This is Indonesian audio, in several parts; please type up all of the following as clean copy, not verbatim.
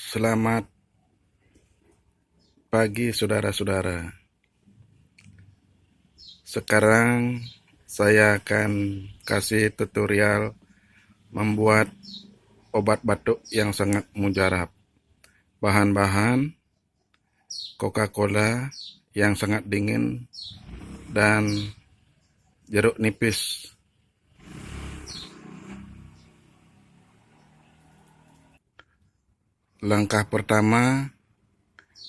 Selamat pagi saudara-saudara. Sekarang saya akan kasih tutorial membuat obat batuk yang sangat mujarab. Bahan-bahan Coca-Cola yang sangat dingin dan jeruk nipis. Langkah pertama,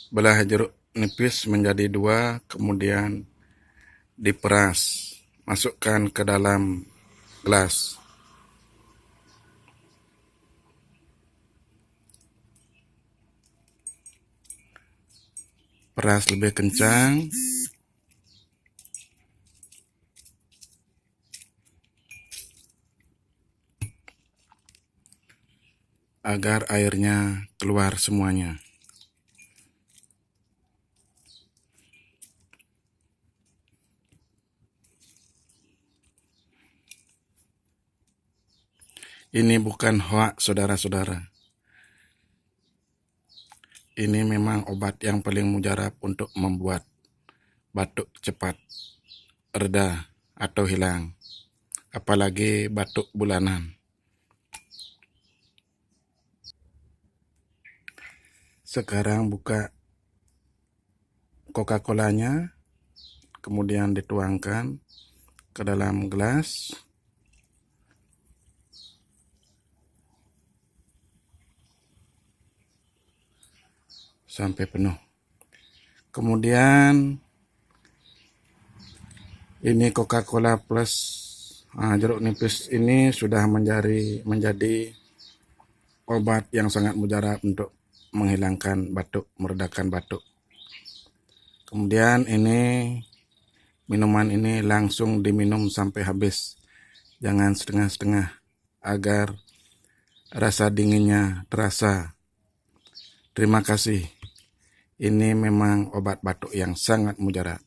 belah jeruk nipis menjadi 2, kemudian diperas. Masukkan ke dalam gelas. Peras lebih kencang. Agar airnya keluar semuanya. Ini bukan hoak, saudara-saudara. Ini memang obat yang paling mujarab untuk membuat batuk cepat reda atau hilang. Apalagi batuk bulanan. Sekarang buka Coca-Colanya, kemudian dituangkan ke dalam gelas. Sampai penuh. Kemudian ini Coca-Cola plus jeruk nipis ini sudah menjadi obat yang sangat mujarab untuk menghilangkan batuk, meredakan batuk. Kemudian minuman ini langsung diminum sampai habis. Jangan setengah-setengah agar rasa dinginnya terasa. Terima kasih. Ini memang obat batuk yang sangat mujarab.